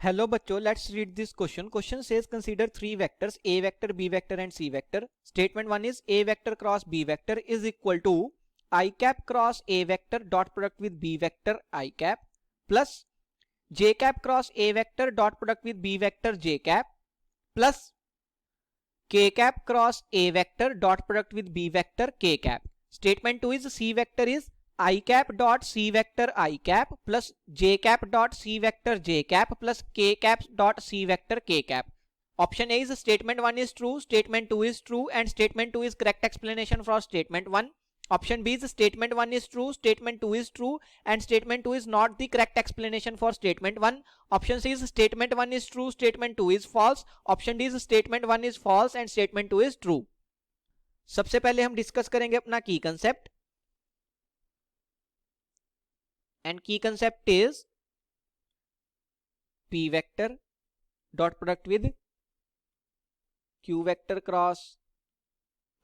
Hello बच्चों, let's read this question. Question says consider three vectors a vector, b vector and c vector. Statement 1 is a vector cross b vector is equal to I cap cross a vector dot product with b vector I cap plus j cap cross a vector dot product with b vector j cap plus k cap cross a vector dot product with b vector k cap. Statement 2 is c vector is I cap dot c vector I cap plus j cap dot c vector j cap plus k cap dot c vector k cap. Option A is statement 1 is true, statement 2 is true and statement 2 is correct explanation for statement 1. Option B is statement 1 is true, statement 2 is true and statement 2 is not the correct explanation for statement 1. Option C is statement 1 is true, statement 2 is false. Option D is statement 1 is false and statement 2 is true. सबसे पहले हम discuss करेंगे अपना की concept and key concept is p vector dot product with q vector cross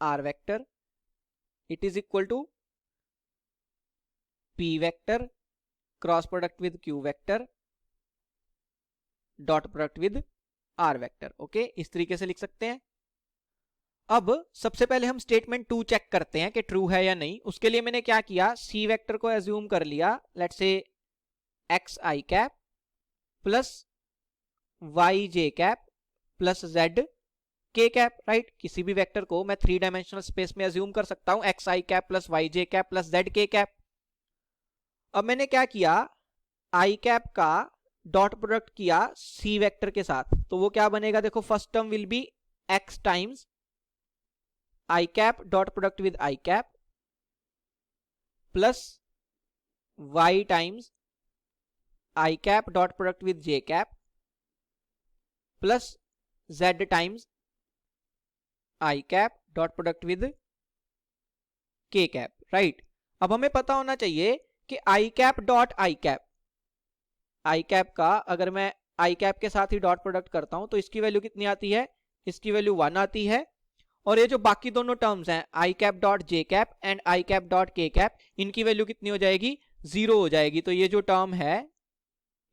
r vector, it is equal to p vector cross product with q vector dot product with r vector. Okay, इस तरीके से लिख सकते हैं. अब सबसे पहले हम स्टेटमेंट 2 चेक करते हैं कि ट्रू है या नहीं. उसके लिए मैंने क्या किया, सी वेक्टर को एज्यूम कर लिया, let's say x i cap plus y j cap plus z k cap. Right, किसी भी वेक्टर को मैं 3 डायमेंशनल स्पेस में एज्यूम कर सकता हूं, x i cap plus y j cap plus z k cap. अब मैंने क्या किया, आई कैप का डॉट प्रोडक्ट किया सी वेक्टर के साथ, तो वो क्या बनेगा, देखो first term will be x times I cap dot product with I cap plus y times I cap dot product with j cap plus z times I cap dot product with k cap. right, अब हमें पता होना चाहिए कि I cap dot I cap, I cap का अगर मैं I cap के साथ ही डॉट प्रोडक्ट करता हूं तो इसकी वैल्यू कितनी आती है, इसकी वैल्यू 1 आती है. और ये जो बाकी दोनों टर्म्स हैं I cap dot J cap and I cap dot K cap, इनकी वैल्यू कितनी हो जाएगी, 0 हो जाएगी. तो ये जो टर्म है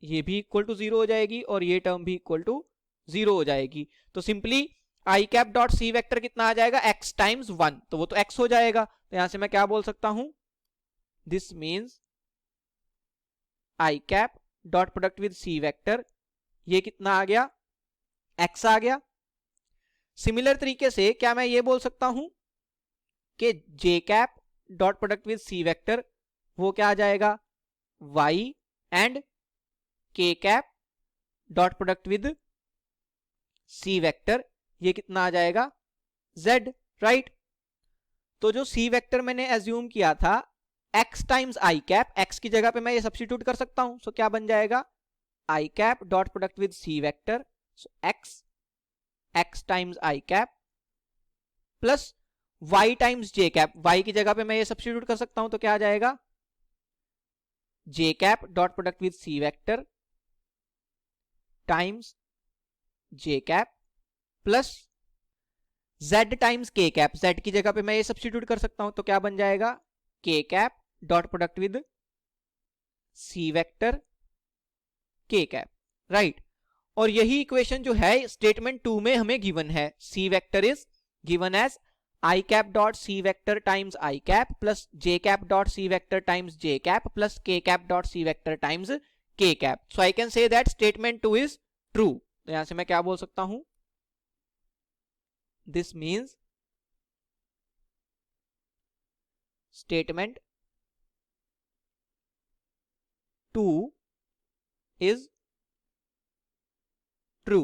ये भी इक्वल टू 0 हो जाएगी और ये टर्म भी इक्वल टू 0 हो जाएगी. तो simply i cap dot C vector कितना आ जाएगा, x टाइम्स 1, तो वो तो x हो जाएगा. तो यहां से मैं क्या बोल सकता हूं, this means i cap dot product with C vector, ये कितना आ गया, x आ गया. सिमिलर तरीके से क्या मैं ये बोल सकता हूं कि J cap dot product with C vector वो क्या आ जाएगा, y and K cap dot product with C vector, ये कितना आ जाएगा, z. राइट, तो जो सी वेक्टर मैंने एज्यूम किया था x times I cap, x की जगह पे मैं ये सब्स्टिट्यूट कर सकता हूं. सो क्या बन जाएगा, I cap dot product with C vector, so x times I cap plus y times J cap, y की जगह पे मैं ये सब्स्टिट्यूट कर सकता हूं तो क्या आ जाएगा, J cap dot product with C vector times J cap plus z times K cap, z की जगह पे मैं ये सब्स्टिट्यूट कर सकता हूं तो क्या बन जाएगा, k cap dot product with C vector के कैप. राइट, और यही इक्वेशन जो है स्टेटमेंट 2 में हमें गिवन है. C vector is given as I cap dot C vector times I cap plus J cap dot C vector times J cap plus के cap dot C vector times K cap. So I can say that statement 2 is true. तो यहां से मैं क्या बोल सकता हूं, this means statement 2 is true.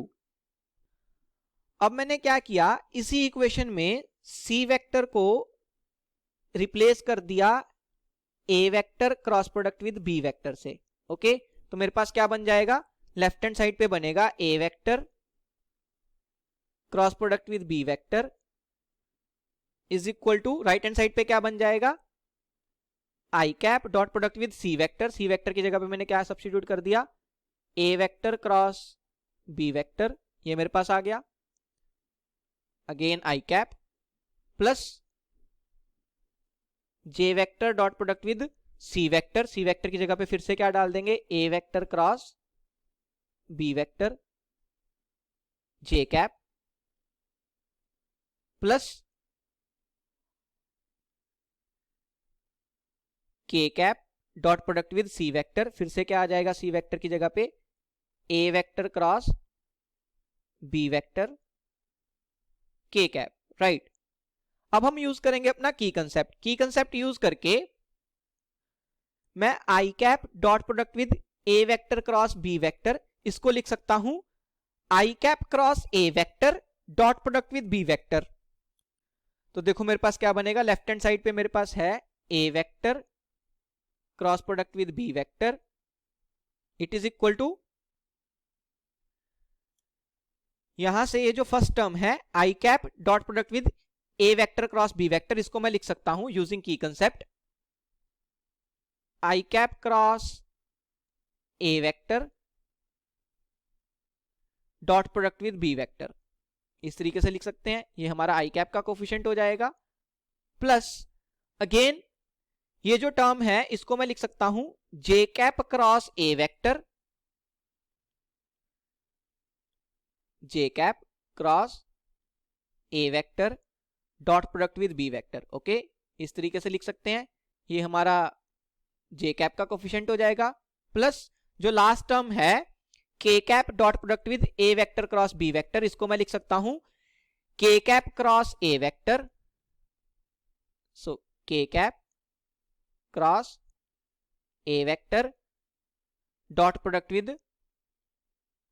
अब मैंने क्या किया, इसी इक्वेशन में सी वेक्टर को रिप्लेस कर दिया A vector cross product with B vector से. ओके, तो मेरे पास क्या बन जाएगा, लेफ्ट हैंड साइड पे बनेगा A vector cross product with B vector is equal to, right hand side पे क्या बन जाएगा, I cap dot product with C vector, C vector की जगह पे मैंने क्या सब्स्टिट्यूट कर दिया, A vector cross B vector, ये मेरे पास आ गया, again I cap plus J vector dot product with C vector, C vector की जगह पे फिर से क्या डाल देंगे, ए वेक्टर क्रॉस बी वेक्टर जे कैप प्लस के cap dot product with C vector, फिर से क्या आ जाएगा सी वेक्टर की जगह पे, ए वेक्टर क्रॉस बी वेक्टर के कैप, राइट। अब हम यूज करेंगे अपना की कंसेप्ट। की कंसेप्ट यूज करके मैं I cap dot product with A vector cross B vector, इसको लिख सकता हूं I cap cross A vector dot product with B vector. तो देखो मेरे पास क्या बनेगा, लेफ्ट हैंड साइड पे मेरे पास है A vector cross product with B vector, it is equal to, यहां से ये जो फर्स्ट टर्म है I cap dot product with A vector cross B vector, इसको मैं लिख सकता हूं यूजिंग की concept I cap cross A vector dot product with B vector, इस तरीके से लिख सकते हैं। ये हमारा आई कैप का कोफिशिएंट हो जाएगा, प्लस अगेन ये जो टर्म है इसको मैं लिख सकता हूं J cap cross A vector, J cap cross A vector dot product with B vector. Okay, इस तरीके से लिख सकते हैं। ये हमारा जे कैप का कोफिशिएंट हो जाएगा, प्लस जो लास्ट टर्म है k cap dot product with A vector cross B vector, इसको मैं लिख सकता हूं k cap cross A vector, so k cap cross A vector dot product with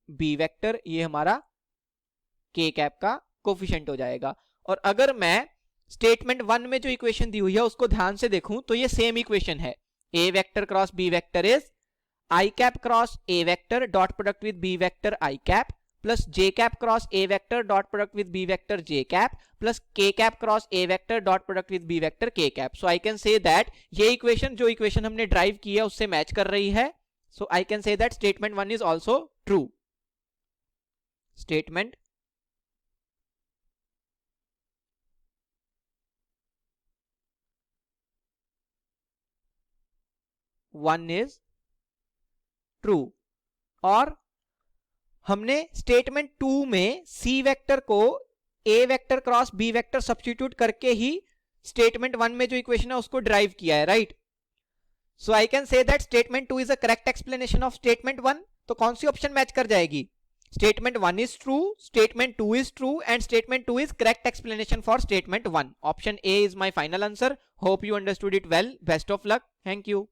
B vector, ये हमारा के कैप का कोफिशिएंट हो जाएगा। और अगर मैं स्टेटमेंट 1 में जो इक्वेशन दी हुई है उसको ध्यान से देखूं तो ये सेम इक्वेशन है, A vector cross B vector is I cap cross A vector dot product with B vector I cap plus J cap cross A vector dot product with B vector J cap plus के cap cross A vector dot product with B vector के cap. So I can say that ये equation जो equation हमने derive की है उससे match कर रही है। So I can say that statement 1 is also true. Statement one is true. और हमने स्टेटमेंट 2 में सी वेक्टर को A vector cross B vector substitute करके ही स्टेटमेंट 1 में जो इक्वेशन है उसको ड्राइव किया है, right. So I can say that statement 2 is a correct explanation of statement 1। तो कौन सी ऑप्शन मैच कर जाएगी, statement 1 is true, statement 2 is true and statement 2 is correct explanation for statement 1। Option A is my final answer. Hope you understood it well. Best of luck. Thank you.